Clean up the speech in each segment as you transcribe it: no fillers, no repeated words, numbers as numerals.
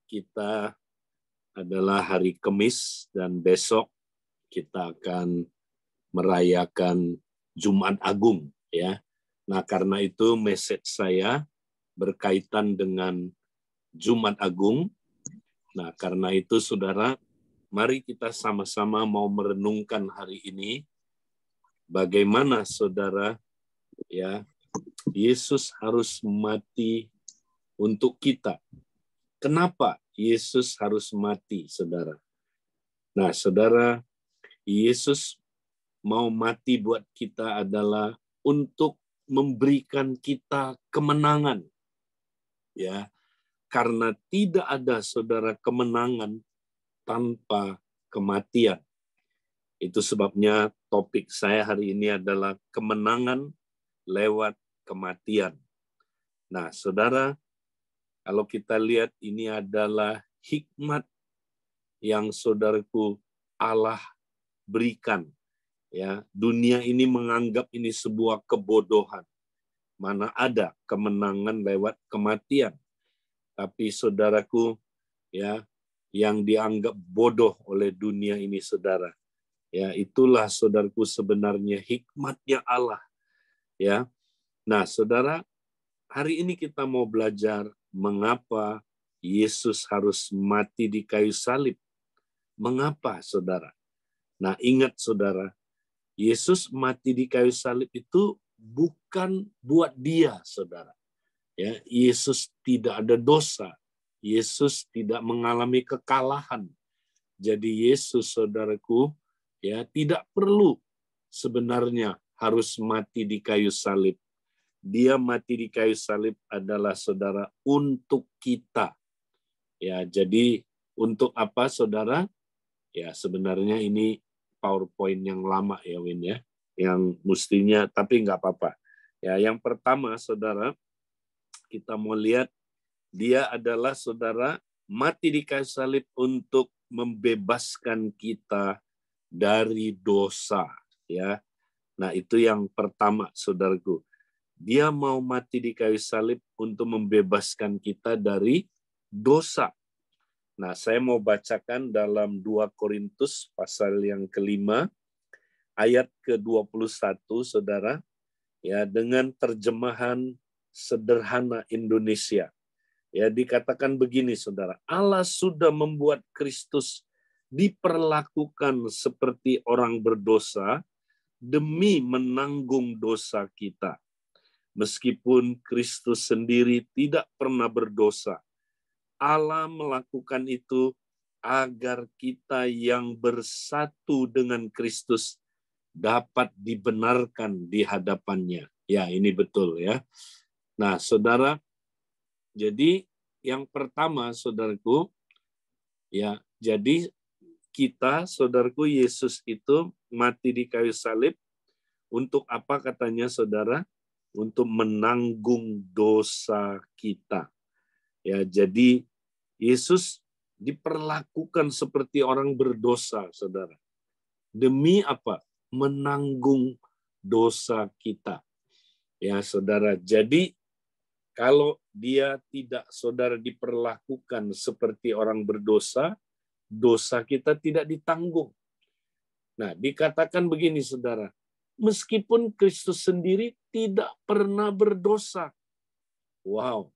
kita adalah hari Kamis dan besok kita akan merayakan Jumat Agung ya. Nah, karena itu message saya berkaitan dengan Jumat Agung. Nah, karena itu saudara, mari kita sama-sama mau merenungkan hari ini bagaimana saudara ya Yesus harus mati untuk kita. Kenapa Yesus harus mati, saudara? Nah, saudara, Yesus mau mati buat kita adalah untuk memberikan kita kemenangan. Ya, karena tidak ada saudara kemenangan tanpa kematian. Itu sebabnya topik saya hari ini adalah kemenangan lewat kematian. Nah, saudara, kalau kita lihat ini adalah hikmat yang saudaraku Allah berikan. Ya, dunia ini menganggap ini sebuah kebodohan. Mana ada kemenangan lewat kematian. Tapi saudaraku, ya, yang dianggap bodoh oleh dunia ini, saudara. Ya, itulah saudaraku sebenarnya hikmatnya Allah. Ya. Nah, saudara, hari ini kita mau belajar mengapa Yesus harus mati di kayu salib. Mengapa, saudara? Nah, ingat, saudara, Yesus mati di kayu salib itu bukan buat dia, saudara. Ya, Yesus tidak ada dosa. Yesus tidak mengalami kekalahan. Jadi Yesus, saudaraku, ya, tidak perlu sebenarnya harus mati di kayu salib. Dia mati di kayu salib adalah saudara untuk kita. Ya, jadi untuk apa, saudara? Ya, sebenarnya ini PowerPoint yang lama ya, Win ya, yang mestinya, tapi nggak apa-apa. Ya, yang pertama, saudara, kita mau lihat dia adalah saudara mati di kayu salib untuk membebaskan kita dari dosa. Ya, nah itu yang pertama, saudaraku. Dia mau mati di kayu salib untuk membebaskan kita dari dosa. Nah, saya mau bacakan dalam 2 Korintus pasal yang kelima, ayat ke-21, saudara, ya, dengan terjemahan sederhana Indonesia. Ya, dikatakan begini, saudara. Allah sudah membuat Kristus diperlakukan seperti orang berdosa demi menanggung dosa kita. Meskipun Kristus sendiri tidak pernah berdosa, Allah melakukan itu agar kita yang bersatu dengan Kristus dapat dibenarkan di hadapannya. Ya, ini betul ya. Nah, saudara, jadi yang pertama, saudaraku, ya, jadi kita, saudaraku, Yesus itu mati di kayu salib untuk apa katanya, saudara? Untuk menanggung dosa kita. Ya, jadi Yesus diperlakukan seperti orang berdosa, saudara. Demi apa? Menanggung dosa kita. Ya, saudara. Jadi kalau dia tidak, saudara, diperlakukan seperti orang berdosa, dosa kita tidak ditanggung. Nah, dikatakan begini, saudara. Meskipun Kristus sendiri tidak pernah berdosa. Wow,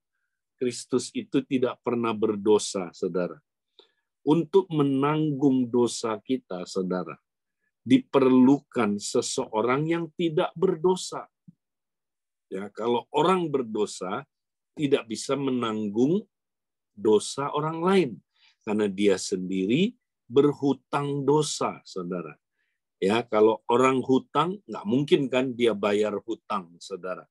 Kristus itu tidak pernah berdosa, saudara. Untuk menanggung dosa kita, saudara, diperlukan seseorang yang tidak berdosa. Ya, kalau orang berdosa tidak bisa menanggung dosa orang lain karena dia sendiri berhutang dosa, saudara. Ya, kalau orang hutang, nggak mungkin kan dia bayar hutang, saudara.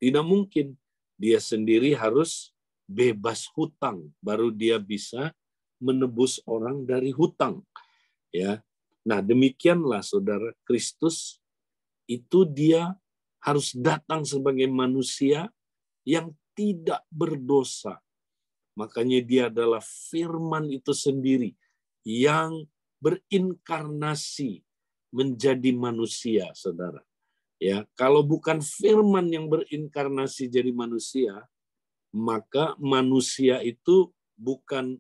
Tidak mungkin. Dia sendiri harus bebas hutang, baru dia bisa menebus orang dari hutang. Ya, nah demikianlah, saudara, Kristus itu dia harus datang sebagai manusia yang tidak berdosa. Makanya dia adalah firman itu sendiri yang berinkarnasi menjadi manusia, saudara. Ya, kalau bukan firman yang berinkarnasi jadi manusia, maka manusia itu bukan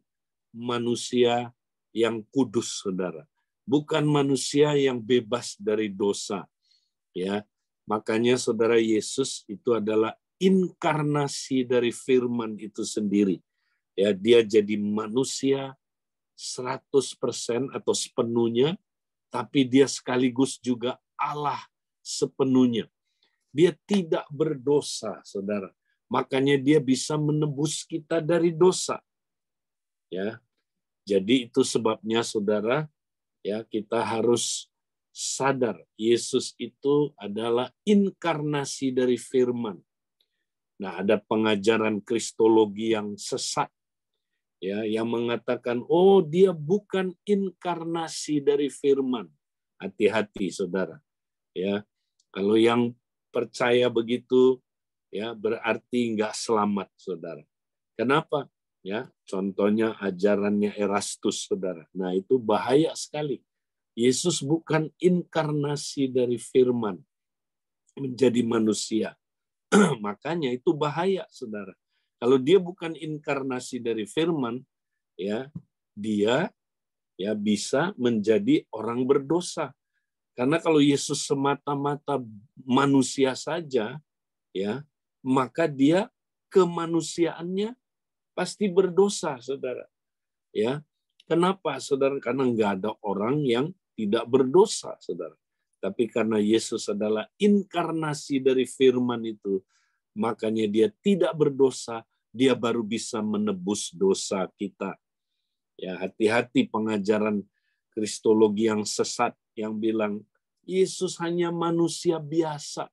manusia yang kudus, saudara. Bukan manusia yang bebas dari dosa. Ya, makanya saudara, Yesus itu adalah inkarnasi dari firman itu sendiri. Ya, dia jadi manusia 100% atau sepenuhnya, tapi dia sekaligus juga Allah sepenuhnya. Dia tidak berdosa, saudara. Makanya dia bisa menebus kita dari dosa. Ya, jadi itu sebabnya, saudara, ya, kita harus sadar Yesus itu adalah inkarnasi dari firman. Nah, ada pengajaran kristologi yang sesat, ya, yang mengatakan, oh, dia bukan inkarnasi dari firman. Hati-hati, saudara. Ya, kalau yang percaya begitu, ya, berarti nggak selamat, saudara. Kenapa? Ya, contohnya ajarannya Erastus, saudara. Nah, itu bahaya sekali. Yesus bukan inkarnasi dari firman menjadi manusia. Makanya itu bahaya, saudara. Kalau dia bukan inkarnasi dari firman, ya, dia ya bisa menjadi orang berdosa. Karena kalau Yesus semata-mata manusia saja, ya, maka dia kemanusiaannya pasti berdosa, saudara. Ya, kenapa, saudara? Karena nggak ada orang yang tidak berdosa, saudara. Tapi karena Yesus adalah inkarnasi dari firman itu, makanya dia tidak berdosa, dia baru bisa menebus dosa kita. Ya, hati-hati pengajaran kristologi yang sesat yang bilang Yesus hanya manusia biasa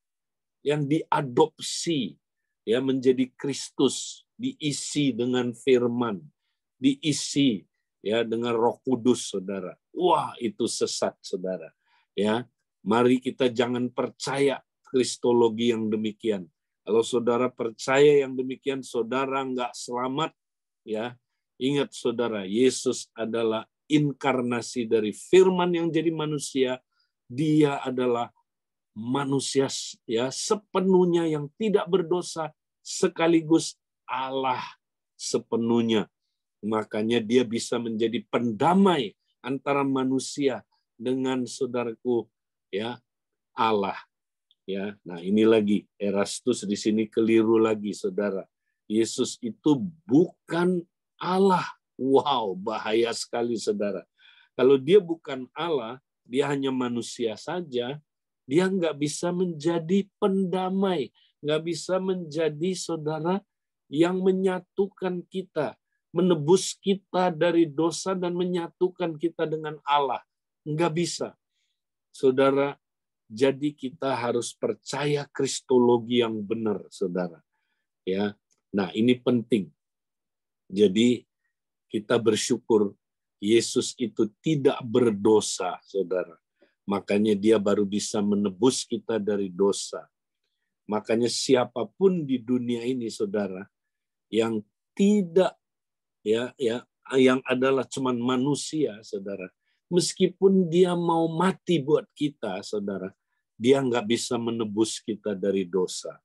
yang diadopsi, ya, menjadi Kristus, diisi dengan firman, diisi, ya, dengan Roh Kudus, saudara. Wah, itu sesat, saudara. Ya, mari kita jangan percaya kristologi yang demikian. Kalau saudara percaya yang demikian, saudara nggak selamat. Ya, ingat, saudara, Yesus adalah inkarnasi dari firman yang jadi manusia. Dia adalah manusia, ya, sepenuhnya yang tidak berdosa, sekaligus Allah sepenuhnya. Makanya dia bisa menjadi pendamai antara manusia dengan, saudaraku, ya, Allah. Ya, nah ini lagi Erastus di sini keliru lagi, saudara. Yesus itu bukan Allah. Wow, bahaya sekali, saudara. Kalau dia bukan Allah, dia hanya manusia saja, dia nggak bisa menjadi pendamai, nggak bisa menjadi, saudara, yang menyatukan kita, menebus kita dari dosa dan menyatukan kita dengan Allah. Nggak bisa. Saudara, jadi kita harus percaya kristologi yang benar, saudara. Ya, nah ini penting. Jadi kita bersyukur Yesus itu tidak berdosa, saudara. Makanya dia baru bisa menebus kita dari dosa. Makanya siapapun di dunia ini, saudara, yang tidak, ya, yang adalah cuman manusia, saudara, meskipun dia mau mati buat kita, saudara, dia nggak bisa menebus kita dari dosa.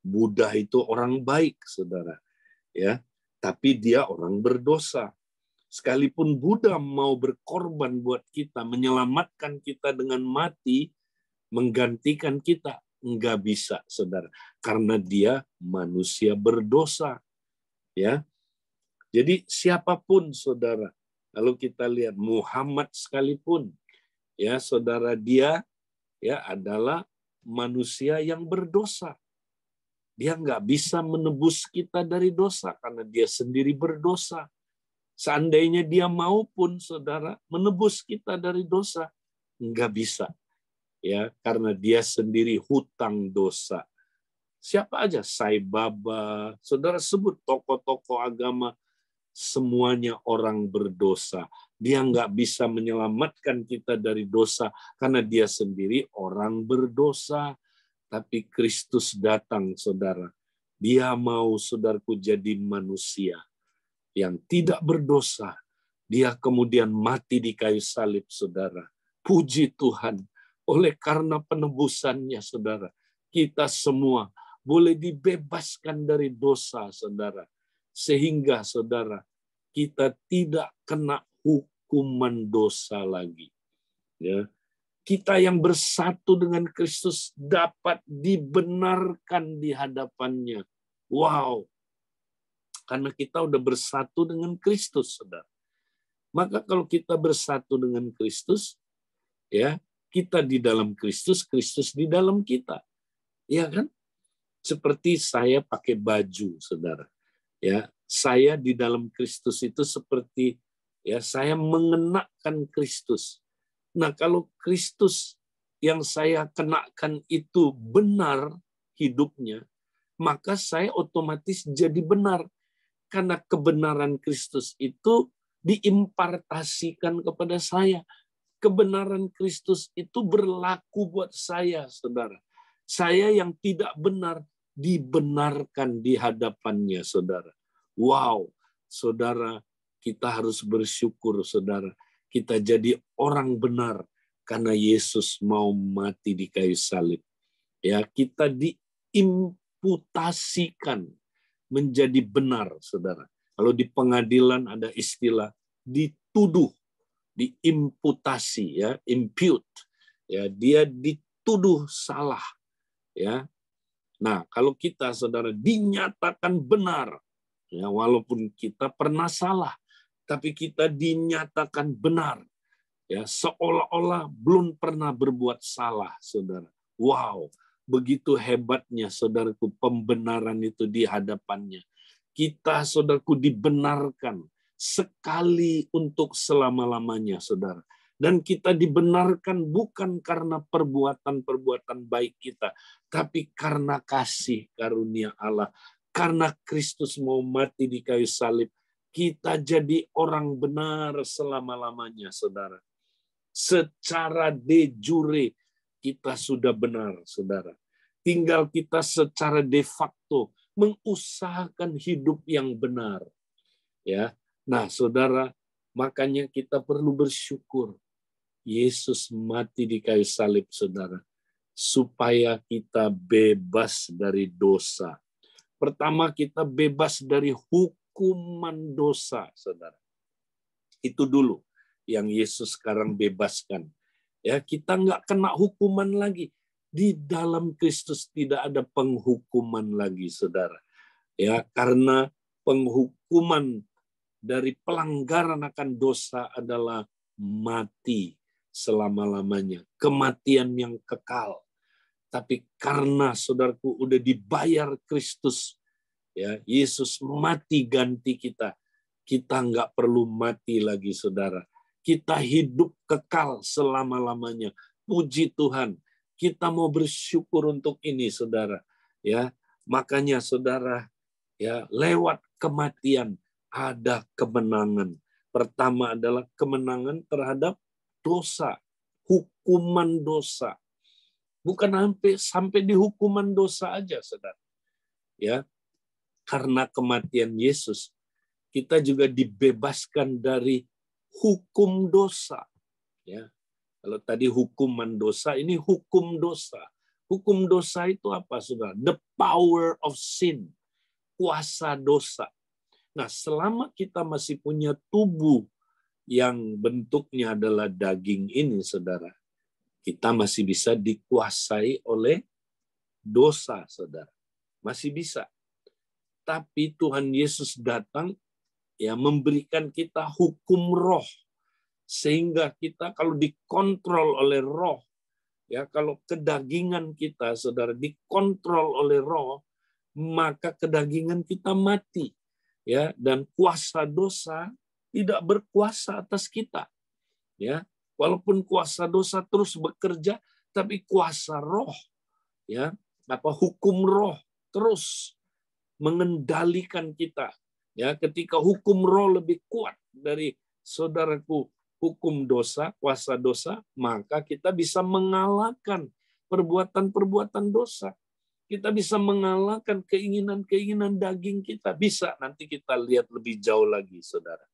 Buddha itu orang baik, saudara, ya, tapi dia orang berdosa. Sekalipun Buddha mau berkorban buat kita, menyelamatkan kita dengan mati, menggantikan kita, nggak bisa, saudara, karena dia manusia berdosa. Ya, jadi siapapun, saudara, kalau kita lihat Muhammad sekalipun, ya, saudara, dia, ya, adalah manusia yang berdosa. Dia nggak bisa menebus kita dari dosa karena dia sendiri berdosa. Seandainya dia mau pun, saudara, menebus kita dari dosa, nggak bisa. Ya, karena dia sendiri hutang dosa. Siapa aja, Sai Baba, saudara sebut tokoh-tokoh agama, semuanya orang berdosa. Dia nggak bisa menyelamatkan kita dari dosa karena dia sendiri orang berdosa. Tapi Kristus datang, saudara. Dia mau, saudaraku, jadi manusia yang tidak berdosa. Dia kemudian mati di kayu salib, saudara. Puji Tuhan, oleh karena penebusannya, saudara, kita semua boleh dibebaskan dari dosa, saudara. Sehingga, saudara, kita tidak kena hukuman dosa lagi. Ya. Kita yang bersatu dengan Kristus dapat dibenarkan di hadapannya. Wow. Karena kita udah bersatu dengan Kristus, saudara. Maka kalau kita bersatu dengan Kristus, ya, kita di dalam Kristus, Kristus di dalam kita. Ya kan? Seperti saya pakai baju, saudara. Ya, saya di dalam Kristus itu seperti ya saya mengenakan Kristus. Nah, kalau Kristus yang saya kenakan itu benar hidupnya, maka saya otomatis jadi benar. Karena kebenaran Kristus itu diimpartasikan kepada saya. Kebenaran Kristus itu berlaku buat saya, saudara. Saya yang tidak benar dibenarkan di hadapannya, saudara. Wow, saudara, kita harus bersyukur, saudara. Kita jadi orang benar karena Yesus mau mati di kayu salib. Ya, kita diimputasikan menjadi benar, saudara. Kalau di pengadilan ada istilah dituduh, diimputasi, ya, impute, ya, dia dituduh salah, ya. Nah, kalau kita, saudara, dinyatakan benar, ya, walaupun kita pernah salah, tapi kita dinyatakan benar, ya, seolah-olah belum pernah berbuat salah, saudara. Wow, begitu hebatnya, saudaraku, pembenaran itu di hadapannya. Kita, saudaraku, dibenarkan sekali untuk selama-lamanya, saudara. Dan kita dibenarkan bukan karena perbuatan-perbuatan baik kita, tapi karena kasih karunia Allah. Karena Kristus mau mati di kayu salib, kita jadi orang benar selama-lamanya, saudara. Secara de jure kita sudah benar, saudara. Tinggal kita secara de facto mengusahakan hidup yang benar. Ya. Nah, saudara, makanya kita perlu bersyukur. Yesus mati di kayu salib, saudara, supaya kita bebas dari dosa. Pertama, kita bebas dari hukuman dosa, saudara. Itu dulu yang Yesus sekarang bebaskan. Ya, kita nggak kena hukuman lagi. Di dalam Kristus tidak ada penghukuman lagi, saudara. Ya, karena penghukuman dari pelanggaran akan dosa adalah mati selama-lamanya. Kematian yang kekal. Tapi karena, saudaraku, udah dibayar Kristus, ya, Yesus mati ganti kita. Kita nggak perlu mati lagi, saudara. Kita hidup kekal selama-lamanya. Puji Tuhan. Kita mau bersyukur untuk ini, saudara. Ya, makanya, saudara, ya, lewat kematian ada kemenangan. Pertama adalah kemenangan terhadap dosa, hukuman dosa. Bukan sampai di hukuman dosa aja, saudara. Ya, karena kematian Yesus, kita juga dibebaskan dari hukum dosa. Ya, kalau tadi hukuman dosa, ini hukum dosa. Hukum dosa itu apa, saudara? The power of sin, kuasa dosa. Nah, selama kita masih punya tubuh yang bentuknya adalah daging ini, saudara, kita masih bisa dikuasai oleh dosa, saudara. Masih bisa. Tapi Tuhan Yesus datang, ya, memberikan kita hukum roh. Sehingga kita kalau dikontrol oleh roh, ya, kalau kedagingan kita, saudara, dikontrol oleh roh, maka kedagingan kita mati. Ya, dan kuasa dosa tidak berkuasa atas kita. Ya, walaupun kuasa dosa terus bekerja, tapi kuasa roh, ya, hukum roh terus mengendalikan kita. Ya, ketika hukum roh lebih kuat dari, saudaraku, hukum dosa, kuasa dosa, maka kita bisa mengalahkan perbuatan-perbuatan dosa. Kita bisa mengalahkan keinginan-keinginan daging kita. Bisa, nanti kita lihat lebih jauh lagi, saudara.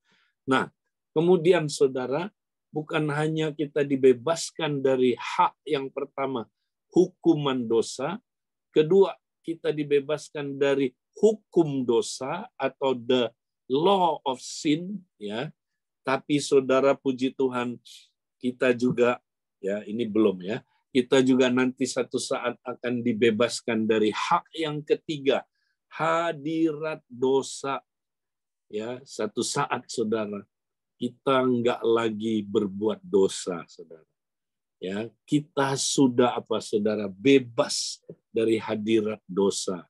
Nah, kemudian, saudara, bukan hanya kita dibebaskan dari hak yang pertama, hukuman dosa. Kedua, kita dibebaskan dari hukum dosa atau the law of sin, ya. Tapi saudara, puji Tuhan, kita juga, ya ini belum ya, kita juga nanti satu saat akan dibebaskan dari hak yang ketiga, hadirat dosa. Ya, satu saat saudara, kita nggak lagi berbuat dosa, saudara. Ya, kita sudah apa, saudara, bebas dari hadirat dosa.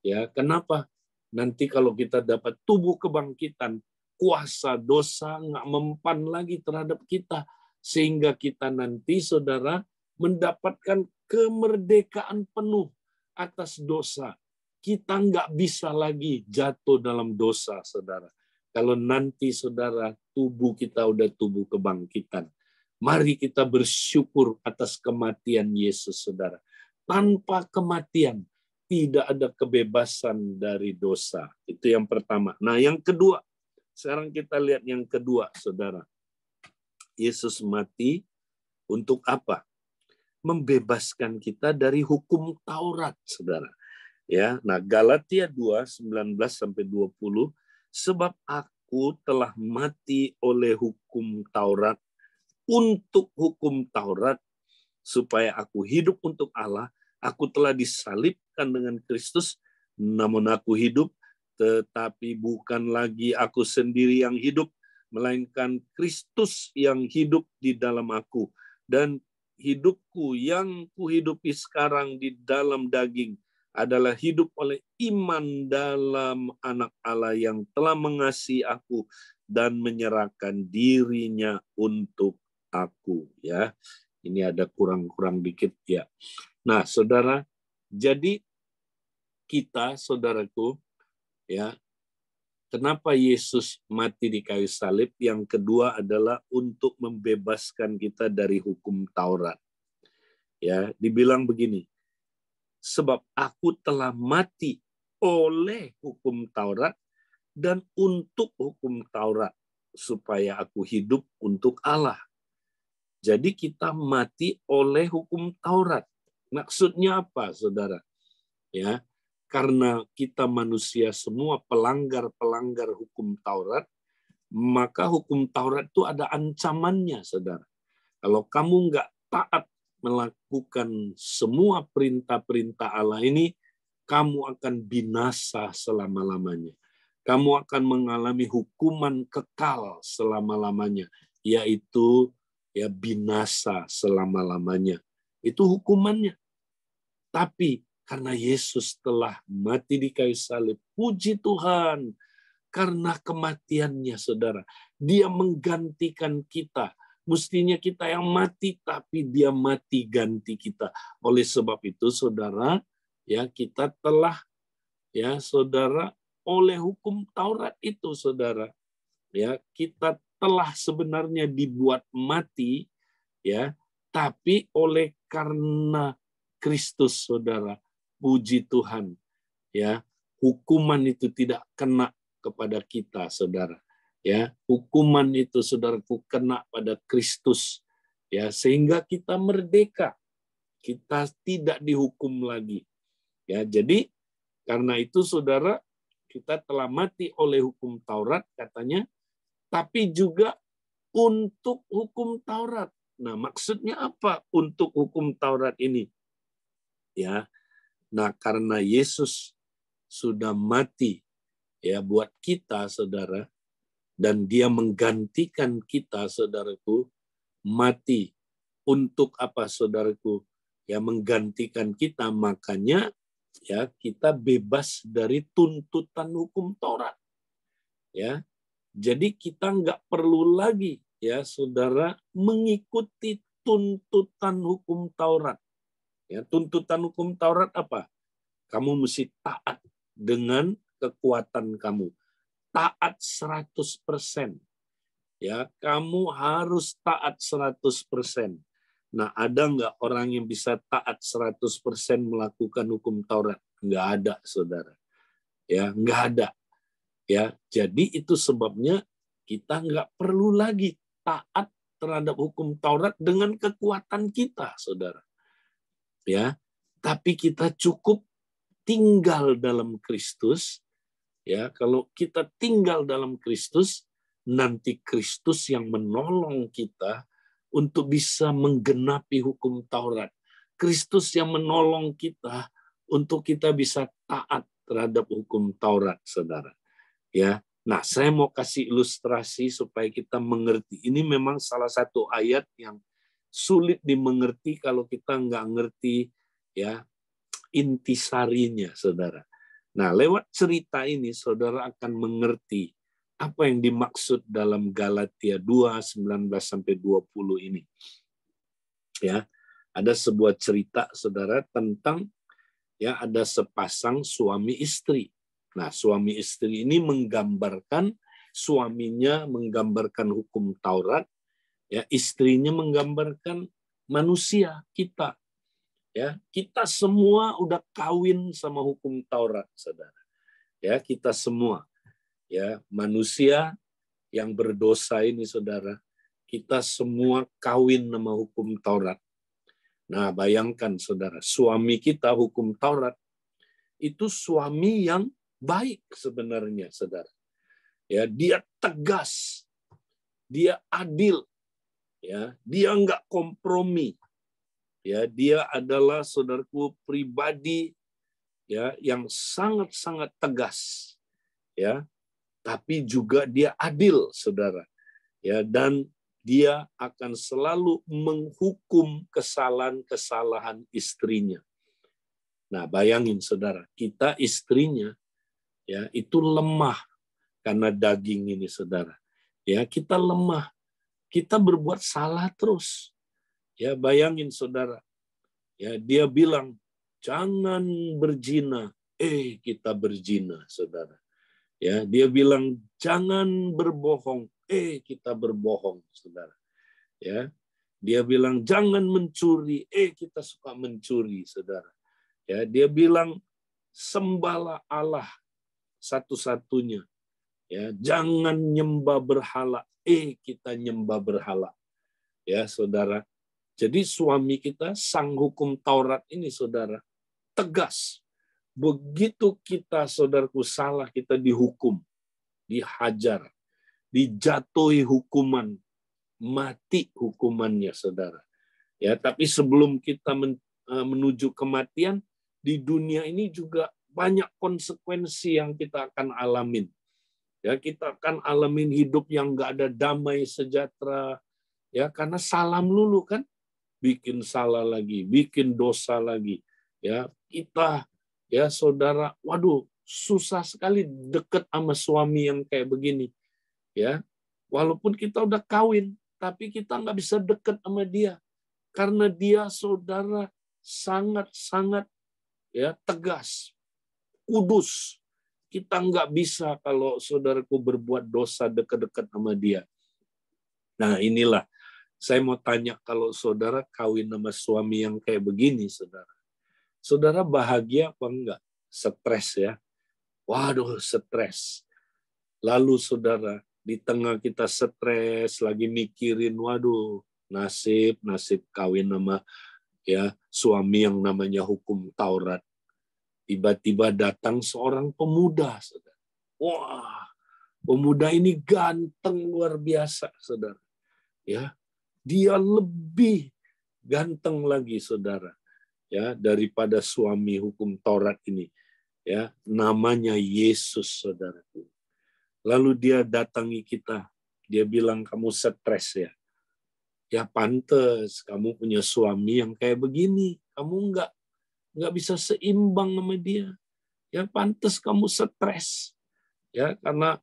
Ya, kenapa? Nanti kalau kita dapat tubuh kebangkitan, kuasa dosa nggak mempan lagi terhadap kita, sehingga kita nanti, saudara, mendapatkan kemerdekaan penuh atas dosa. Kita nggak bisa lagi jatuh dalam dosa, saudara. Kalau nanti, saudara, tubuh kita udah tubuh kebangkitan. Mari kita bersyukur atas kematian Yesus, saudara. Tanpa kematian, tidak ada kebebasan dari dosa. Itu yang pertama. Nah, yang kedua, sekarang kita lihat yang kedua, saudara. Yesus mati untuk apa? Membebaskan kita dari hukum Taurat, saudara. Ya, nah Galatia 2:19-20, sebab aku telah mati oleh hukum Taurat untuk hukum Taurat, supaya aku hidup untuk Allah. Aku telah disalibkan dengan Kristus, namun aku hidup, tetapi bukan lagi aku sendiri yang hidup, melainkan Kristus yang hidup di dalam aku. Dan hidupku yang kuhidupi sekarang di dalam daging adalah hidup oleh iman dalam Anak Allah yang telah mengasihi aku dan menyerahkan dirinya untuk aku. Ya, ini ada kurang-kurang dikit ya. Nah, saudara, jadi kita, saudaraku, ya, kenapa Yesus mati di kayu salib? Yang kedua adalah untuk membebaskan kita dari hukum Taurat. Ya, dibilang begini, sebab aku telah mati oleh hukum Taurat dan untuk hukum Taurat, supaya aku hidup untuk Allah. Jadi kita mati oleh hukum Taurat. Maksudnya apa, saudara? Ya, karena kita manusia semua pelanggar-pelanggar hukum Taurat, maka hukum Taurat itu ada ancamannya, saudara. Kalau kamu nggak taat melakukan semua perintah-perintah Allah ini, kamu akan binasa selama-lamanya. Kamu akan mengalami hukuman kekal selama-lamanya, yaitu ya binasa selama-lamanya. Itu hukumannya. Tapi karena Yesus telah mati di kayu salib, puji Tuhan, karena kematiannya, saudara, dia menggantikan kita. Mestinya kita yang mati, tapi dia mati ganti kita. Oleh sebab itu, saudara, ya kita telah, ya saudara, oleh hukum Taurat itu, saudara, ya kita telah sebenarnya dibuat mati, ya, tapi oleh karena Kristus, saudara, puji Tuhan, ya, hukuman itu tidak kena kepada kita, saudara. Ya, hukuman itu, saudaraku, kena pada Kristus, ya, sehingga kita merdeka. Kita tidak dihukum lagi. Ya, jadi karena itu, saudara, kita telah mati oleh hukum Taurat, katanya, tapi juga untuk hukum Taurat. Nah, maksudnya apa untuk hukum Taurat ini? Ya, nah karena Yesus sudah mati ya buat kita, saudara, dan dia menggantikan kita, saudaraku, mati untuk apa, saudaraku? Ya, menggantikan kita, makanya ya kita bebas dari tuntutan hukum Taurat. Ya, jadi kita nggak perlu lagi, ya saudara, mengikuti tuntutan hukum Taurat. Ya, tuntutan hukum Taurat apa? Kamu mesti taat dengan kekuatan kamu. Taat 100%. Ya, kamu harus taat 100%. Nah, ada nggak orang yang bisa taat 100% melakukan hukum Taurat? Nggak ada, saudara. Ya, nggak ada. Ya, jadi itu sebabnya kita nggak perlu lagi taat terhadap hukum Taurat dengan kekuatan kita, saudara. Ya, tapi kita cukup tinggal dalam Kristus, Ya, kalau kita tinggal dalam Kristus, nanti Kristus yang menolong kita untuk bisa menggenapi hukum Taurat. Kristus yang menolong kita untuk kita bisa taat terhadap hukum Taurat, saudara. Ya, nah saya mau kasih ilustrasi supaya kita mengerti. Ini memang salah satu ayat yang sulit dimengerti kalau kita nggak ngerti ya intisarinya, saudara. Nah, lewat cerita ini saudara akan mengerti apa yang dimaksud dalam Galatia 2, 19-20 ini. Ya, ada sebuah cerita saudara tentang ya ada sepasang suami istri. Nah, suami istri ini menggambarkan suaminya menggambarkan hukum Taurat, ya istrinya menggambarkan manusia kita. Ya, kita semua udah kawin sama hukum Taurat, saudara. Ya, kita semua, ya manusia yang berdosa ini, saudara. Kita semua kawin sama hukum Taurat. Nah, bayangkan, saudara, suami kita hukum Taurat itu suami yang baik sebenarnya, saudara. Ya, dia tegas, dia adil, ya, dia nggak kompromi. Ya, dia adalah saudaraku pribadi ya yang sangat-sangat tegas. Ya, tapi juga dia adil, saudara. Ya, dan dia akan selalu menghukum kesalahan-kesalahan istrinya. Nah, bayangin saudara, kita istrinya ya itu lemah karena daging ini, saudara. Ya, kita lemah. Kita berbuat salah terus. Ya, bayangin saudara. Ya, dia bilang, "Jangan berzina." Kita berzina, saudara. Ya, dia bilang, "Jangan berbohong." Kita berbohong, saudara. Ya, dia bilang, "Jangan mencuri." Kita suka mencuri, saudara. Ya, dia bilang, "Sembahlah Allah satu-satunya." Ya, jangan nyembah berhala. Kita nyembah berhala. Ya, saudara. Jadi suami kita, sang hukum Taurat ini, saudara, tegas. Begitu kita, saudaraku, salah, kita dihukum, dihajar, dijatuhi hukuman, mati hukumannya, saudara. Ya, tapi sebelum kita menuju kematian, di dunia ini juga banyak konsekuensi yang kita akan alamin. Ya, kita akan alamin hidup yang nggak ada damai sejahtera. Ya, karena salah melulu kan, bikin salah lagi, bikin dosa lagi. Ya, kita ya saudara, waduh, susah sekali deket sama suami yang kayak begini. Ya, walaupun kita udah kawin, tapi kita nggak bisa deket sama dia karena dia, saudara, sangat-sangat ya tegas, kudus. Kita nggak bisa kalau saudaraku berbuat dosa dekat-dekat sama dia. Nah, inilah saya mau tanya, kalau saudara kawin sama suami yang kayak begini, saudara, saudara bahagia apa enggak? Stres ya. Waduh, stres. Lalu saudara, di tengah kita stres, lagi mikirin, waduh, nasib kawin sama ya suami yang namanya hukum Taurat. Tiba-tiba datang seorang pemuda, saudara. Wah, pemuda ini ganteng luar biasa, saudara. Ya, dia lebih ganteng lagi, saudara, ya daripada suami hukum Taurat ini. Ya, namanya Yesus, saudaraku. Lalu dia datangi kita. Dia bilang, "Kamu stres ya? Ya pantes, kamu punya suami yang kayak begini. Kamu nggak bisa seimbang sama dia. Ya pantes kamu stres. Ya, karena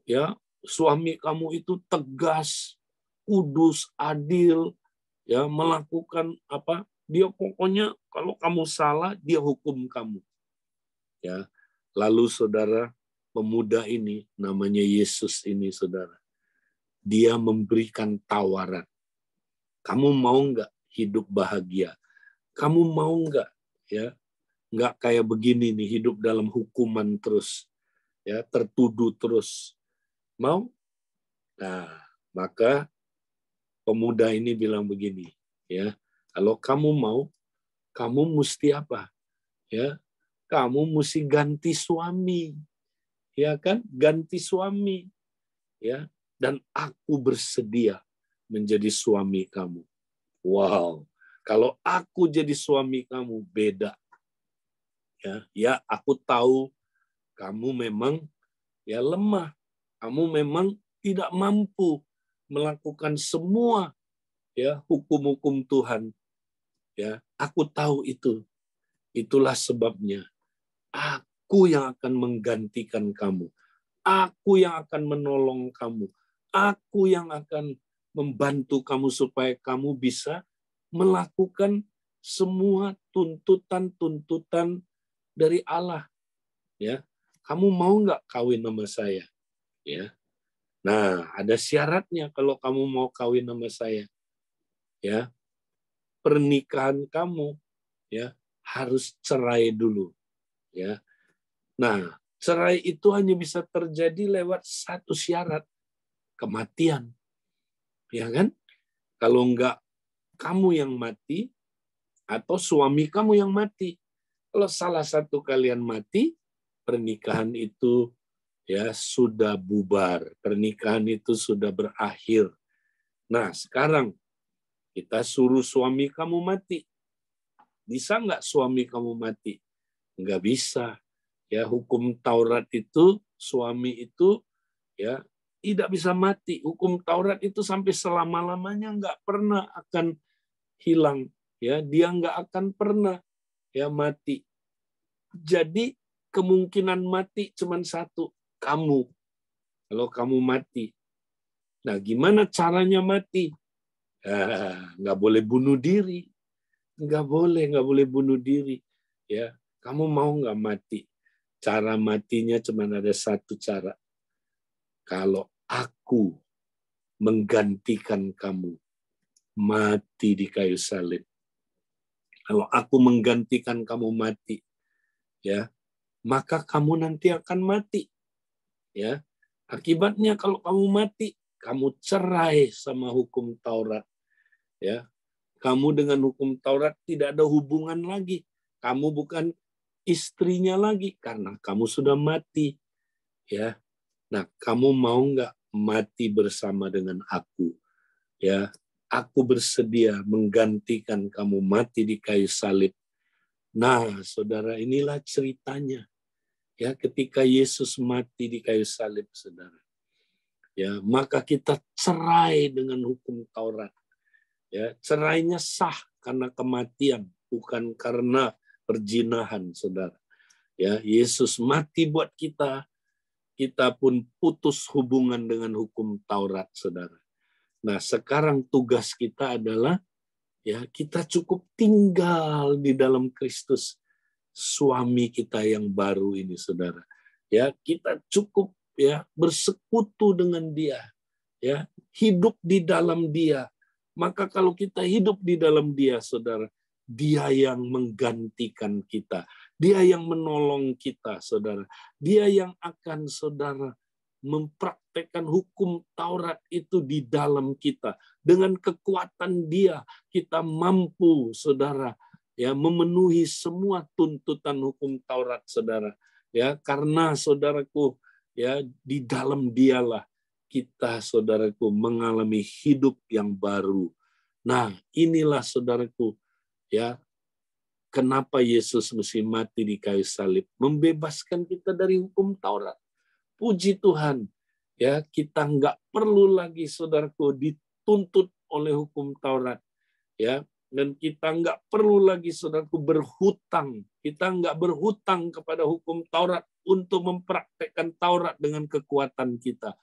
ya suami kamu itu tegas, kudus, adil, ya melakukan apa? Dia pokoknya kalau kamu salah, dia hukum kamu." Ya. Lalu saudara, pemuda ini namanya Yesus ini, saudara. Dia memberikan tawaran. Kamu mau nggak hidup bahagia? Kamu mau nggak ya nggak kayak begini nih, hidup dalam hukuman terus, ya tertuduh terus? Mau? Nah, maka pemuda ini bilang begini, ya, kalau kamu mau, kamu mesti apa? Ya, kamu mesti ganti suami. ya kan, ganti suami, ya, dan aku bersedia menjadi suami kamu. Wow, kalau aku jadi suami kamu beda. Ya, aku tahu kamu memang ya lemah, kamu memang tidak mampu melakukan semua ya hukum-hukum Tuhan. Ya, aku tahu itu. Itulah sebabnya aku yang akan menggantikan kamu. Aku yang akan menolong kamu. Aku yang akan membantu kamu supaya kamu bisa melakukan semua tuntutan-tuntutan dari Allah. Ya, kamu mau nggak kawin sama saya? Ya, nah ada syaratnya kalau kamu mau kawin sama saya. Ya, pernikahan kamu ya harus cerai dulu. Ya, nah cerai itu hanya bisa terjadi lewat satu syarat, kematian. Ya kan? Kalau enggak kamu yang mati atau suami kamu yang mati. Kalau salah satu kalian mati, pernikahan itu ya sudah bubar. Pernikahan itu sudah berakhir. Nah, sekarang kita suruh suami kamu mati. Bisa enggak suami kamu mati? Enggak bisa. Ya, hukum Taurat itu suami itu ya tidak bisa mati. Hukum Taurat itu sampai selama-lamanya nggak pernah akan hilang. Ya, dia nggak akan pernah ya mati. Jadi kemungkinan mati cuma satu, kamu. Kalau kamu mati. Nah, gimana caranya mati? Nggak boleh bunuh diri. Nggak boleh bunuh diri. Ya, kamu mau nggak mati? Cara matinya cuma ada satu cara. Kalau aku menggantikan kamu mati di kayu salib. Kalau aku menggantikan kamu mati, ya, maka kamu nanti akan mati. Ya, akibatnya kalau kamu mati, kamu cerai sama hukum Taurat. Ya, kamu dengan hukum Taurat tidak ada hubungan lagi. Kamu bukan istrinya lagi karena kamu sudah mati. Ya, nah kamu mau nggak mati bersama dengan aku? Ya, aku bersedia menggantikan kamu mati di kayu salib. Nah, saudara, inilah ceritanya. Ya, ketika Yesus mati di kayu salib, saudara. Ya, maka kita cerai dengan hukum Taurat. Ya, cerainya sah karena kematian, bukan karena perzinahan, saudara. Ya, Yesus mati buat kita pun putus hubungan dengan hukum Taurat, saudara. Nah, sekarang tugas kita adalah ya kita cukup tinggal di dalam Kristus, suami kita yang baru ini, saudara. Ya, kita cukup ya bersekutu dengan Dia, ya, hidup di dalam Dia. Maka kalau kita hidup di dalam Dia, saudara, Dia yang menggantikan kita. Dia yang menolong kita, saudara. Dia yang akan, saudara, mempraktekkan hukum Taurat itu di dalam kita. Dengan kekuatan Dia, kita mampu, saudara, ya, memenuhi semua tuntutan hukum Taurat, saudara. Ya, karena saudaraku, ya, di dalam Dialah kita, saudaraku, mengalami hidup yang baru. Nah, inilah, saudaraku, ya, kenapa Yesus mesti mati di kayu salib, membebaskan kita dari hukum Taurat. Puji Tuhan, ya, kita nggak perlu lagi, saudaraku, dituntut oleh hukum Taurat, ya, dan kita nggak perlu lagi, saudaraku, berhutang. Kita nggak berhutang kepada hukum Taurat untuk mempraktekkan Taurat dengan kekuatan kita.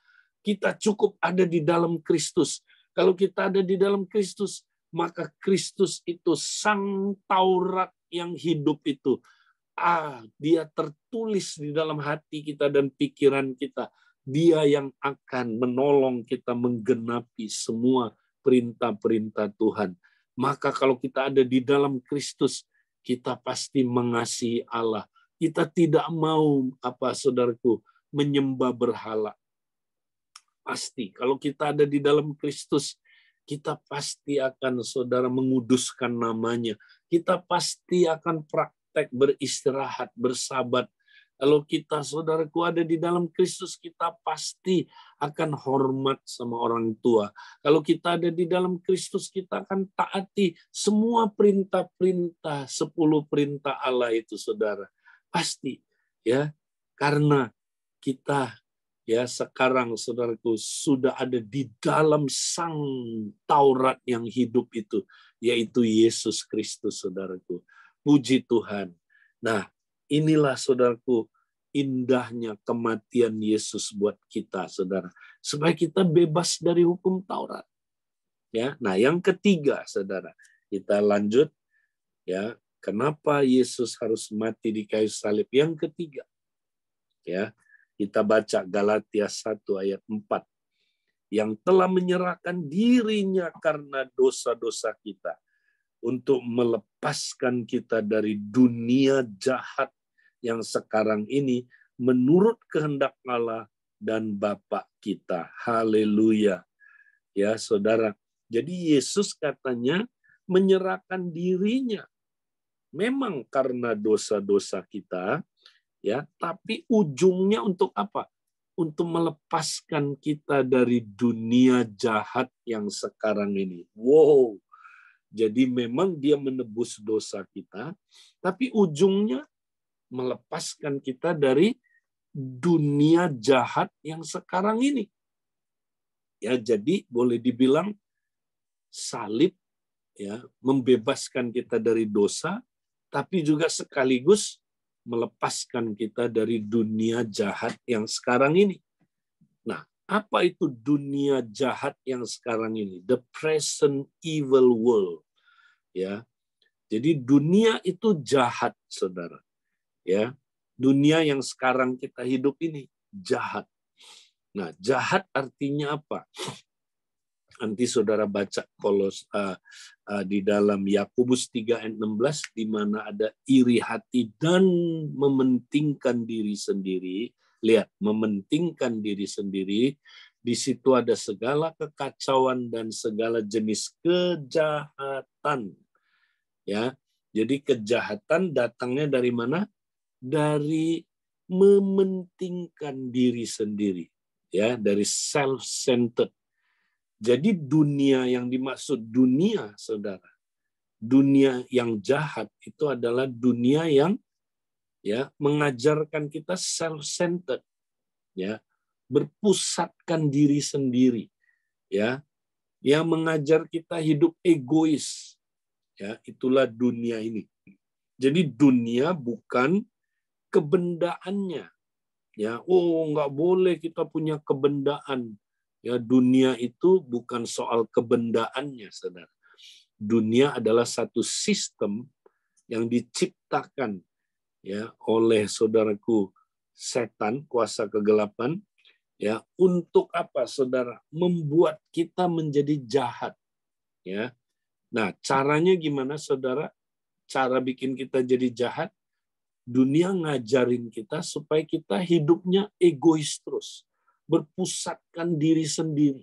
Kita cukup ada di dalam Kristus. Kalau kita ada di dalam Kristus, maka Kristus itu sang Taurat yang hidup itu. Dia tertulis di dalam hati kita dan pikiran kita. Dia yang akan menolong kita menggenapi semua perintah-perintah Tuhan. Maka kalau kita ada di dalam Kristus, kita pasti mengasihi Allah. Kita tidak mau, saudaraku, menyembah berhala. Pasti, kalau kita ada di dalam Kristus, kita pasti akan, saudara, menguduskan namanya. Kita pasti akan praktek beristirahat, bersabat, Kalau kita, saudaraku, ada di dalam Kristus, kita pasti akan hormat sama orang tua. Kalau kita ada di dalam Kristus, kita akan taati semua perintah-perintah, 10 perintah Allah itu, saudara. Pasti, ya. Karena kita, ya, sekarang, saudaraku, sudah ada di dalam Sang Taurat yang hidup itu, yaitu Yesus Kristus, saudaraku. Puji Tuhan. Nah, inilah, saudaraku, indahnya kematian Yesus buat kita, saudara, supaya kita bebas dari hukum Taurat. Ya, nah yang ketiga, saudara, kita lanjut. Ya, kenapa Yesus harus mati di kayu salib? Yang ketiga, ya, kita baca Galatia 1 ayat 4, yang telah menyerahkan dirinya karena dosa-dosa kita, untuk melepaskan kita dari dunia jahat yang sekarang ini menurut kehendak Allah dan Bapa kita. Haleluya. Ya, saudara. Jadi Yesus katanya menyerahkan dirinya memang karena dosa-dosa kita, ya, tapi ujungnya untuk apa? Untuk melepaskan kita dari dunia jahat yang sekarang ini. Wow. Jadi memang dia menebus dosa kita, tapi ujungnya melepaskan kita dari dunia jahat yang sekarang ini. Ya, jadi boleh dibilang salib, ya, membebaskan kita dari dosa, tapi juga sekaligus melepaskan kita dari dunia jahat yang sekarang ini. Nah, apa itu dunia jahat yang sekarang ini? The present evil world. Ya, jadi dunia itu jahat, saudara. Ya, dunia yang sekarang kita hidup ini jahat. Nah, jahat artinya apa? Nanti saudara baca di dalam Yakobus 3 ayat 16, di mana ada iri hati dan mementingkan diri sendiri. Lihat, mementingkan diri sendiri. Di situ ada segala kekacauan dan segala jenis kejahatan. Ya, jadi kejahatan datangnya dari mana? Dari mementingkan diri sendiri, ya, dari self-centered. Jadi dunia yang dimaksud dunia, saudara, dunia yang jahat itu adalah dunia yang, ya, mengajarkan kita self-centered, ya, berpusatkan diri sendiri, ya, yang mengajar kita hidup egois. Ya, itulah dunia ini. Jadi dunia bukan kebendaannya. Ya, oh, nggak boleh kita punya kebendaan. Ya, dunia itu bukan soal kebendaannya, saudara. Dunia adalah satu sistem yang diciptakan, ya, oleh saudaraku setan, kuasa kegelapan, ya, untuk apa, saudara? Membuat kita menjadi jahat. Ya. Nah, caranya gimana, saudara? Cara bikin kita jadi jahat, dunia ngajarin kita supaya kita hidupnya egois terus, berpusatkan diri sendiri.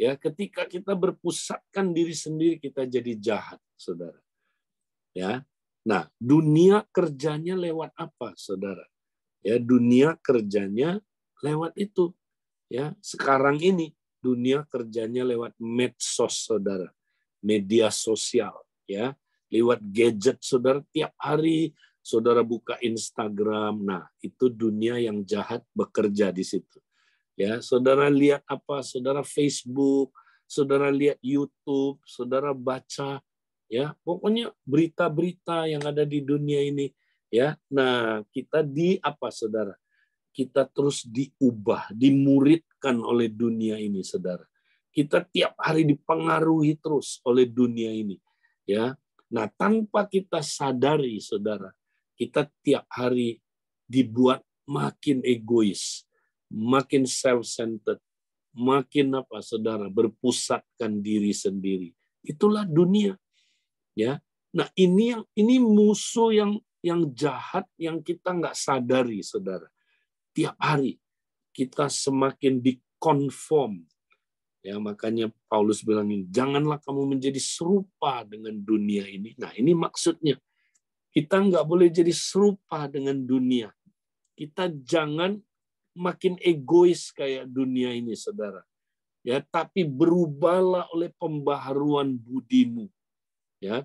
Ya, ketika kita berpusatkan diri sendiri, kita jadi jahat, saudara. Ya, nah, dunia kerjanya lewat apa, saudara? Ya, dunia kerjanya lewat itu. Ya, sekarang ini dunia kerjanya lewat medsos, saudara. Media sosial, ya, lewat gadget, saudara. Tiap hari saudara buka Instagram, nah itu dunia yang jahat bekerja di situ. Ya, saudara lihat apa? Saudara Facebook, saudara lihat YouTube, saudara baca, ya, pokoknya berita-berita yang ada di dunia ini, ya. Nah, kita di apa, saudara? Kita terus diubah, dimuridkan oleh dunia ini, saudara. Kita tiap hari dipengaruhi terus oleh dunia ini, ya. Nah, tanpa kita sadari, saudara, kita tiap hari dibuat makin egois, makin self-centered, makin apa, saudara, berpusatkan diri sendiri. Itulah dunia, ya. Nah, ini musuh yang jahat yang kita nggak sadari, saudara. Tiap hari kita semakin dikonform. Ya, makanya Paulus bilang, janganlah kamu menjadi serupa dengan dunia ini. Nah, ini maksudnya. Kita nggak boleh jadi serupa dengan dunia. kita jangan makin egois kayak dunia ini, saudara. Ya, tapi berubahlah oleh pembaharuan budimu. Ya,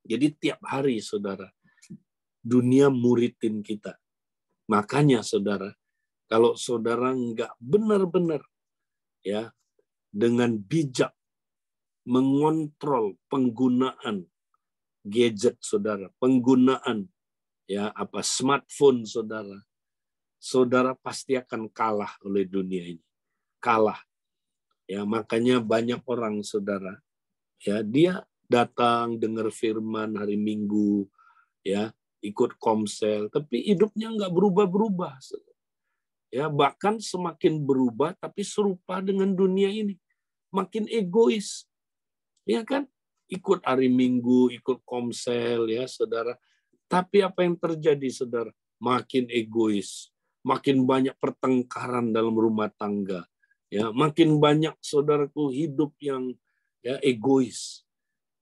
jadi tiap hari, saudara, dunia muridin kita. Makanya, saudara, kalau saudara nggak benar-benar ya dengan bijak mengontrol penggunaan gadget saudara, penggunaan smartphone saudara, saudara pasti akan kalah oleh dunia ini. Kalah. Ya, makanya banyak orang saudara, ya dia datang dengar firman hari Minggu, ya ikut komsel, tapi hidupnya nggak berubah-berubah. Ya, bahkan semakin berubah tapi serupa dengan dunia ini. Makin egois. Ya kan? Ikut hari Minggu, ikut komsel ya, saudara. Tapi apa yang terjadi, saudara? Makin egois. Makin banyak pertengkaran dalam rumah tangga. Ya, makin banyak saudaraku hidup yang ya egois.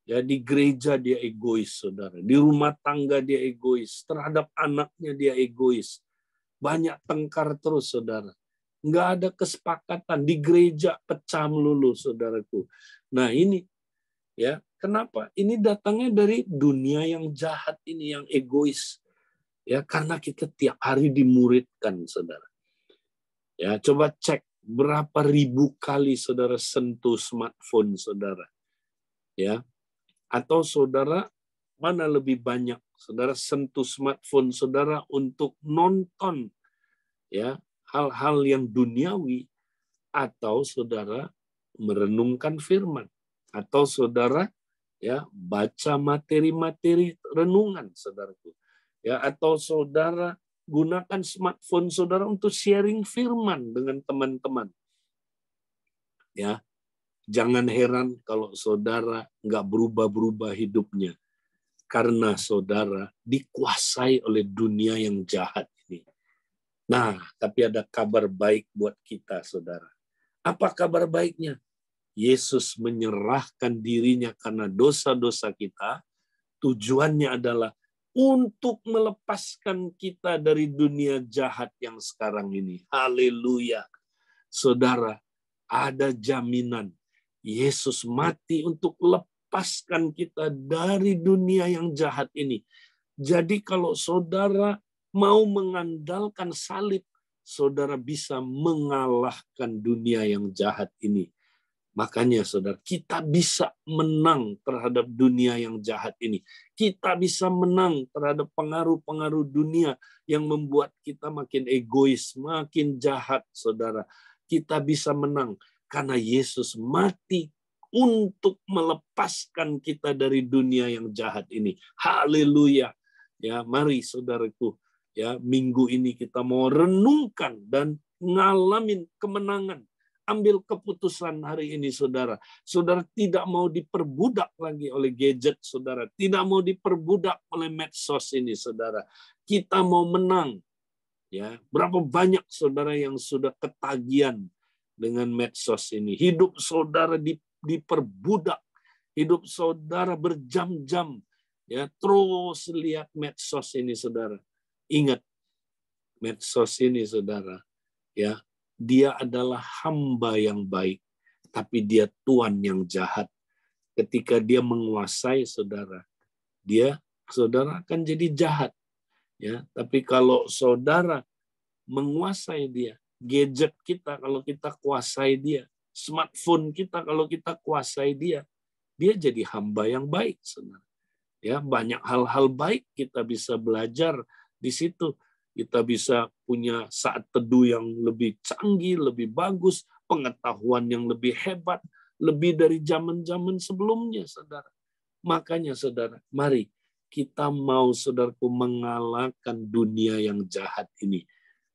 Ya, di gereja dia egois, saudara. Di rumah tangga dia egois. Terhadap anaknya dia egois. Banyak tengkar terus, saudara. Nggak ada kesepakatan. Di gereja pecah melulu, saudaraku. Nah ini, ya kenapa? Ini datangnya dari dunia yang jahat ini, yang egois. Ya, karena kita tiap hari dimuridkan, saudara. Ya, coba cek berapa ribu kali saudara sentuh smartphone, saudara. Ya, atau saudara mana lebih banyak saudara sentuh smartphone saudara untuk nonton ya hal-hal yang duniawi, atau saudara merenungkan firman, atau saudara ya baca materi-materi renungan saudaraku, ya atau saudara gunakan smartphone saudara untuk sharing firman dengan teman-teman. Ya, jangan heran kalau saudara nggak berubah-berubah hidupnya, karena saudara dikuasai oleh dunia yang jahat ini. Nah, tapi ada kabar baik buat kita, saudara. Apa kabar baiknya? Yesus menyerahkan dirinya karena dosa-dosa kita. Tujuannya adalah untuk melepaskan kita dari dunia jahat yang sekarang ini. Haleluya. Saudara, ada jaminan. Yesus mati untuk lepaskan kita dari dunia yang jahat ini. Jadi kalau saudara mau mengandalkan salib, saudara bisa mengalahkan dunia yang jahat ini. Makanya saudara, kita bisa menang terhadap dunia yang jahat ini. Kita bisa menang terhadap pengaruh-pengaruh dunia yang membuat kita makin egois, makin jahat, saudara. Kita bisa menang karena Yesus mati untuk melepaskan kita dari dunia yang jahat ini. Haleluya. Ya, mari saudaraku, ya minggu ini kita mau renungkan dan ngalamin kemenangan. Ambil keputusan hari ini, saudara. Saudara tidak mau diperbudak lagi oleh gadget, saudara. Tidak mau diperbudak oleh medsos ini, saudara. Kita mau menang. Ya, berapa banyak saudara yang sudah ketagihan dengan medsos ini. Hidup saudara diperbudak. Hidup saudara berjam-jam. Ya, terus lihat medsos ini, saudara. Ingat, medsos ini, saudara. Ya, dia adalah hamba yang baik, tapi dia tuan yang jahat. Ketika dia menguasai saudara, saudara akan jadi jahat. Ya, tapi kalau saudara menguasai dia, gadget kita kalau kita kuasai dia, smartphone kita kalau kita kuasai dia jadi hamba yang baik, saudara. Ya, banyak hal-hal baik kita bisa belajar di situ. Kita bisa punya saat teduh yang lebih canggih, lebih bagus, pengetahuan yang lebih hebat, lebih dari zaman-zaman sebelumnya, saudara. Makanya, saudara, mari kita mau, saudaraku, mengalahkan dunia yang jahat ini.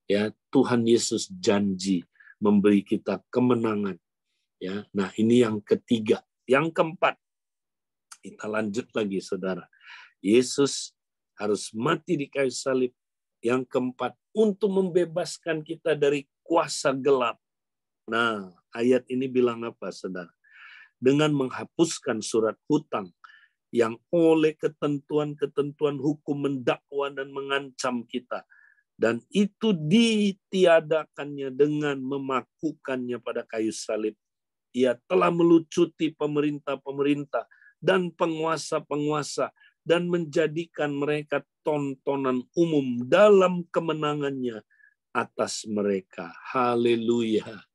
Ya, Tuhan Yesus janji memberi kita kemenangan. Ya, nah ini yang ketiga. Yang keempat, kita lanjut lagi, saudara. Yesus harus mati di kayu salib. Yang keempat, untuk membebaskan kita dari kuasa gelap. Nah, ayat ini bilang apa, saudara? Dengan menghapuskan surat hutang yang oleh ketentuan-ketentuan hukum mendakwa dan mengancam kita. Dan itu ditiadakannya dengan memakukannya pada kayu salib. Ia telah melucuti pemerintah-pemerintah dan penguasa-penguasa dan menjadikan mereka tontonan umum dalam kemenangannya atas mereka. Haleluya.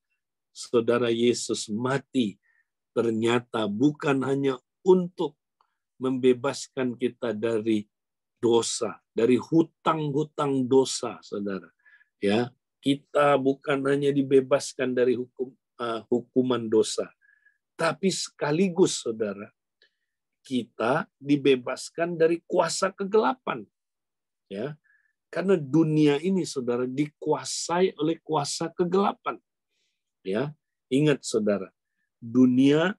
Saudara, Yesus mati ternyata bukan hanya untuk membebaskan kita dari dosa, dari hutang-hutang dosa, saudara. Ya, kita bukan hanya dibebaskan dari hukuman dosa, tapi sekaligus, saudara, kita dibebaskan dari kuasa kegelapan. Ya, karena dunia ini, saudara, dikuasai oleh kuasa kegelapan. Ya, ingat, saudara, dunia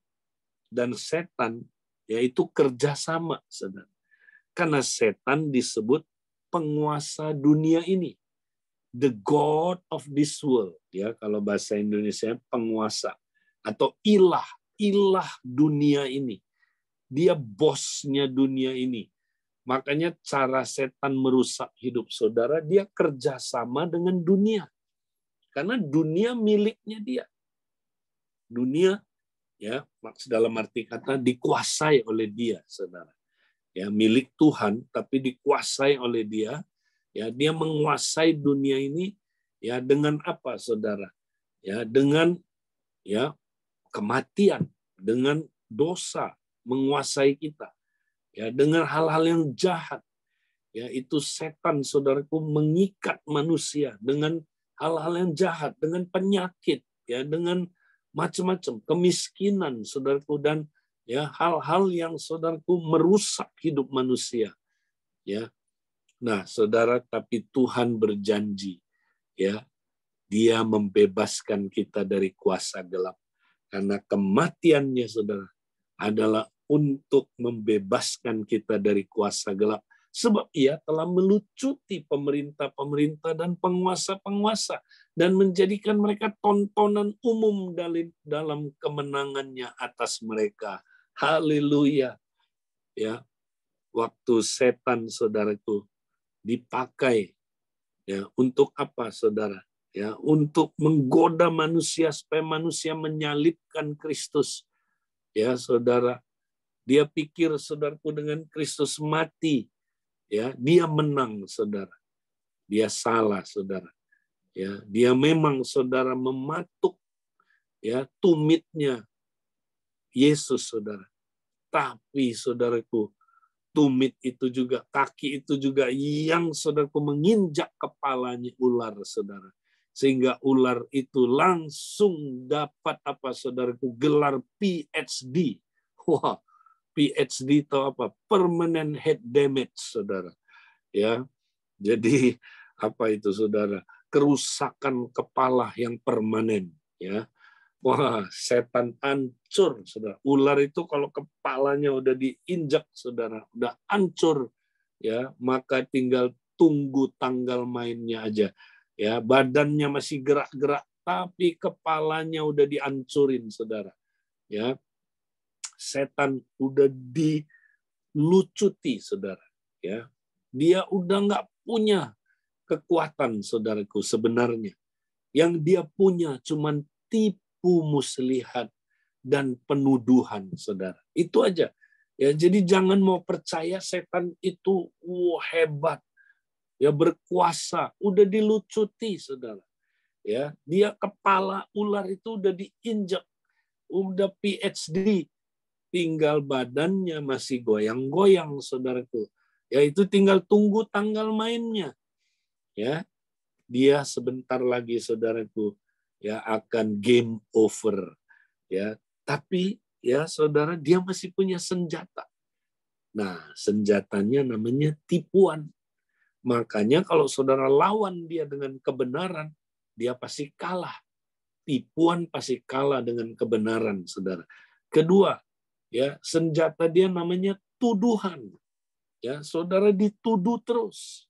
dan setan yaitu kerjasama, saudara. Karena setan disebut penguasa dunia ini, the god of this world, ya, kalau bahasa Indonesia penguasa atau ilah dunia ini. Dia bosnya dunia ini. Makanya cara setan merusak hidup saudara, dia kerjasama dengan dunia. Karena dunia miliknya dia. Dunia, ya, maksud dalam arti kata dikuasai oleh dia, saudara. Ya, milik Tuhan tapi dikuasai oleh dia. Ya, dia menguasai dunia ini ya dengan apa, saudara? Ya, dengan ya kematian, dengan dosa menguasai kita. Ya, dengan hal-hal yang jahat. Ya, itu setan, saudaraku, mengikat manusia dengan hal-hal yang jahat, dengan penyakit, ya, dengan macam-macam kemiskinan, saudaraku, dan ya hal-hal yang, saudaraku, merusak hidup manusia. Ya, nah, saudara, tapi Tuhan berjanji, ya, Dia membebaskan kita dari kuasa gelap, karena kematiannya, saudara, adalah untuk membebaskan kita dari kuasa gelap. Sebab Ia telah melucuti pemerintah-pemerintah dan penguasa-penguasa dan menjadikan mereka tontonan umum dalam kemenangannya atas mereka. Haleluya. Ya, waktu setan, saudaraku, dipakai ya untuk apa, saudara? Ya, untuk menggoda manusia supaya manusia menyalibkan Kristus. Ya, saudara, dia pikir, saudaraku, dengan Kristus mati, ya, dia menang, saudara. Dia salah, saudara. Ya, dia memang, saudara, mematuk ya tumitnya Yesus, saudara. Tapi, saudaraku, tumit itu juga, kaki itu juga yang, saudaraku, menginjak kepalanya ular, saudara. Sehingga ular itu langsung dapat apa, saudaraku, gelar PhD. Wah, PhD itu apa? Permanent head damage, saudara. Ya, jadi apa itu, saudara? Kerusakan kepala yang permanen. Ya, wah, setan hancur, saudara. Ular itu kalau kepalanya udah diinjak, saudara, udah hancur, ya, maka tinggal tunggu tanggal mainnya aja. Ya, badannya masih gerak-gerak, tapi kepalanya udah dihancurin, saudara. Ya, setan udah dilucuti, saudara. Ya, dia udah nggak punya kekuatan, saudaraku, sebenarnya. Yang dia punya cuman tipu muslihat dan penuduhan, saudara. Itu aja. Ya, jadi jangan mau percaya setan itu hebat, ya, berkuasa, udah dilucuti, saudara. Ya, dia kepala ular itu udah diinjak, udah PhD, tinggal badannya masih goyang-goyang, saudaraku. Ya, itu tinggal tunggu tanggal mainnya. Ya, dia sebentar lagi, saudaraku, ya, akan game over. Ya, tapi ya, saudara, dia masih punya senjata. Nah, senjatanya namanya tipuan. Makanya kalau saudara lawan dia dengan kebenaran, dia pasti kalah. Tipuan pasti kalah dengan kebenaran, saudara. Kedua, ya, senjata dia namanya tuduhan. Ya, saudara dituduh terus.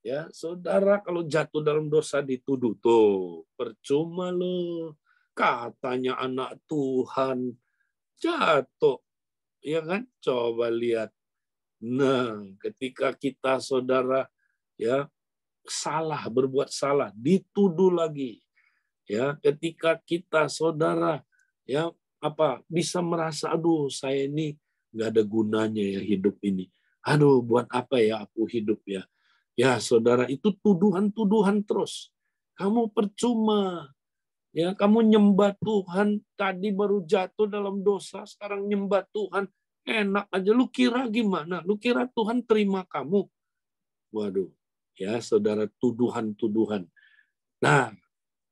Ya, saudara kalau jatuh dalam dosa dituduh, tuh percuma lo, katanya anak Tuhan, jatuh, ya kan? Coba lihat. Nah, ketika kita, saudara, ya, salah, berbuat salah, dituduh lagi. Ya, ketika kita saudara ya bisa merasa, aduh saya ini nggak ada gunanya ya hidup ini. Aduh, buat apa ya aku hidup ya? Ya, saudara, itu tuduhan-tuduhan terus. Kamu percuma. Ya, kamu nyembah Tuhan, tadi baru jatuh dalam dosa, sekarang nyembah Tuhan. Enak aja, lu kira gimana? Lu kira Tuhan terima kamu? Waduh, ya saudara, tuduhan-tuduhan. Nah,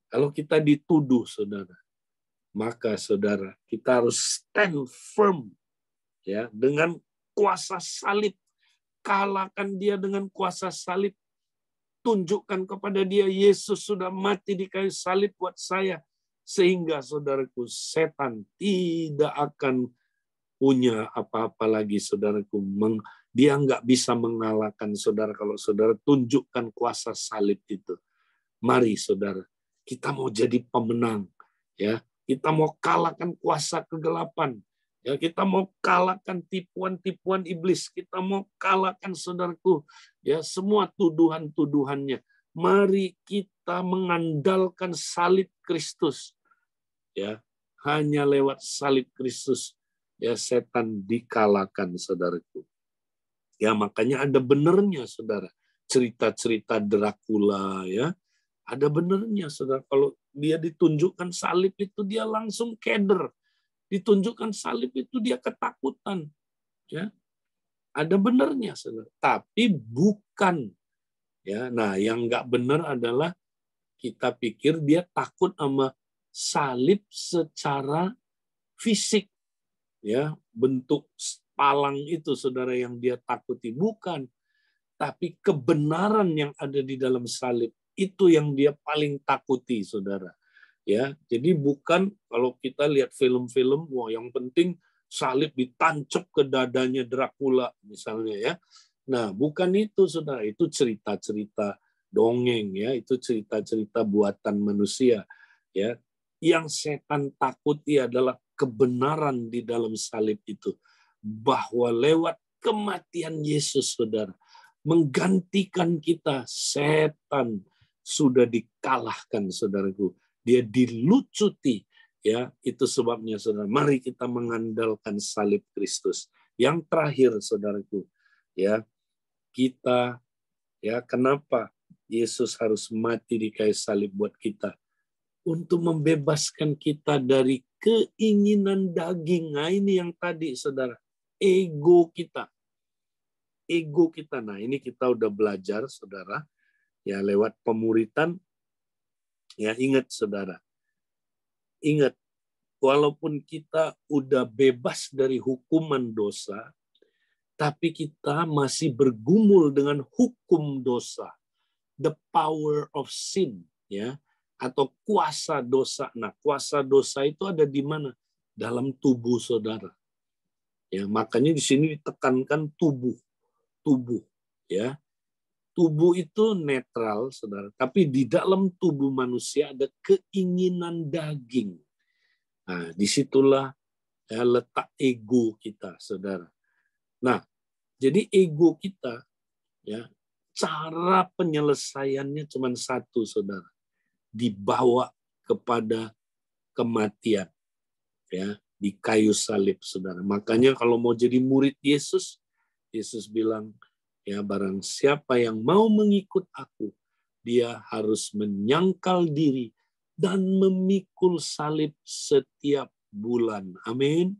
kalau kita dituduh, saudara, maka saudara, kita harus stand firm ya dengan kuasa salib. Kalahkan dia dengan kuasa salib. Tunjukkan kepada dia Yesus sudah mati di kayu salib buat saya. Sehingga saudaraku, setan tidak akan punya apa-apa lagi, saudaraku. Dia nggak bisa mengalahkan saudara kalau saudara tunjukkan kuasa salib itu. Mari saudara, kita mau jadi pemenang. Ya, kita mau kalahkan kuasa kegelapan. Ya, kita mau kalahkan tipuan-tipuan iblis. Kita mau kalahkan saudaraku, ya, semua tuduhan-tuduhannya. Mari kita mengandalkan salib Kristus. Ya, hanya lewat salib Kristus ya setan dikalahkan, saudaraku. Ya, makanya ada benernya, saudara. Cerita-cerita Dracula ya. Ada benernya, saudara. Kalau dia ditunjukkan salib itu dia langsung keder. Ditunjukkan salib itu dia ketakutan. Ya, ada benernya, saudara. Tapi bukan. Ya, nah yang nggak benar adalah kita pikir dia takut sama salib secara fisik. Ya, bentuk palang itu, saudara, yang dia takuti. Bukan. Tapi kebenaran yang ada di dalam salib itu yang dia paling takuti, saudara. Ya, jadi bukan kalau kita lihat film-film, wah yang penting salib ditancap ke dadanya Dracula misalnya ya. Nah, bukan itu, saudara. Itu cerita-cerita dongeng ya, itu cerita-cerita buatan manusia ya. Yang setan takuti adalah kebenaran di dalam salib itu, bahwa lewat kematian Yesus, saudara, menggantikan kita, setan sudah dikalahkan, saudaraku. Dia dilucuti, ya. Itu sebabnya, saudara, mari kita mengandalkan salib Kristus. Yang terakhir, saudaraku, ya, kita, ya, kenapa Yesus harus mati di kayu salib buat kita? Untuk membebaskan kita dari keinginan daging. Nah, ini yang tadi, saudara, ego kita. Ego kita. Nah, ini kita udah belajar, saudara, ya, lewat pemuritan. Ya, ingat, saudara. Ingat, walaupun kita udah bebas dari hukuman dosa, tapi kita masih bergumul dengan hukum dosa. The power of sin, ya, atau kuasa dosa. Nah, kuasa dosa itu ada di mana? Dalam tubuh saudara. Ya, makanya di sini ditekankan tubuh, ya. Tubuh itu netral, saudara. Tapi di dalam tubuh manusia ada keinginan daging. Nah, disitulah ya, letak ego kita, saudara. Nah, jadi ego kita, ya, cara penyelesaiannya cuma satu, saudara. Dibawa kepada kematian, ya, di kayu salib, saudara. Makanya kalau mau jadi murid Yesus, Yesus bilang, ya, barang siapa yang mau mengikut aku, dia harus menyangkal diri dan memikul salib setiap bulan. Amin.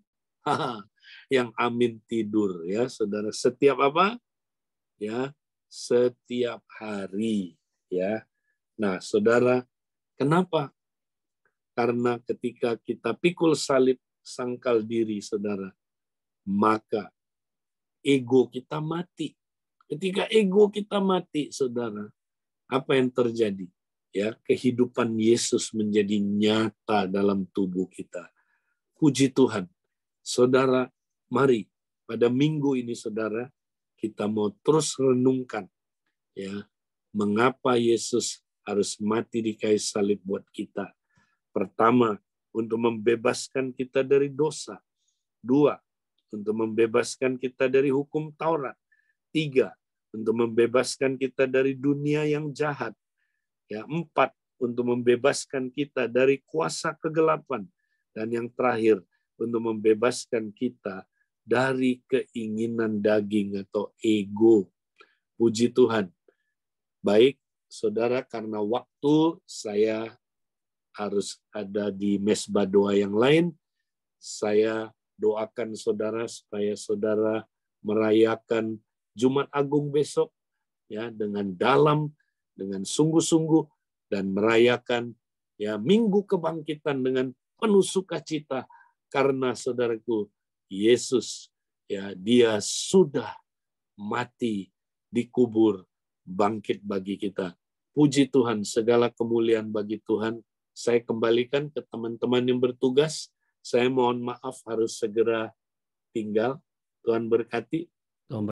Yang amin tidur, ya, saudara. Setiap apa? Ya, setiap hari, ya. Nah, saudara, kenapa? Karena ketika kita pikul salib, sangkal diri, saudara, maka ego kita mati. Ketika ego kita mati, saudara, apa yang terjadi? Ya, kehidupan Yesus menjadi nyata dalam tubuh kita. Puji Tuhan. Saudara, mari pada minggu ini, saudara, kita mau terus renungkan, ya, mengapa Yesus harus mati di kayu salib buat kita. Pertama, untuk membebaskan kita dari dosa. 2, untuk membebaskan kita dari hukum Taurat. 3, untuk membebaskan kita dari dunia yang jahat. Ya, 4, untuk membebaskan kita dari kuasa kegelapan. Dan yang terakhir, untuk membebaskan kita dari keinginan daging atau ego. Puji Tuhan. Baik, saudara, karena waktu saya harus ada di mesbah doa yang lain, saya doakan saudara supaya saudara merayakan Jumat Agung besok ya dengan dalam, dengan sungguh-sungguh, dan merayakan ya Minggu Kebangkitan dengan penuh sukacita karena saudaraku Yesus ya dia sudah mati, dikubur, bangkit bagi kita. Puji Tuhan, segala kemuliaan bagi Tuhan. Saya kembalikan ke teman-teman yang bertugas. Saya mohon maaf harus segera tinggal. Tuhan berkati.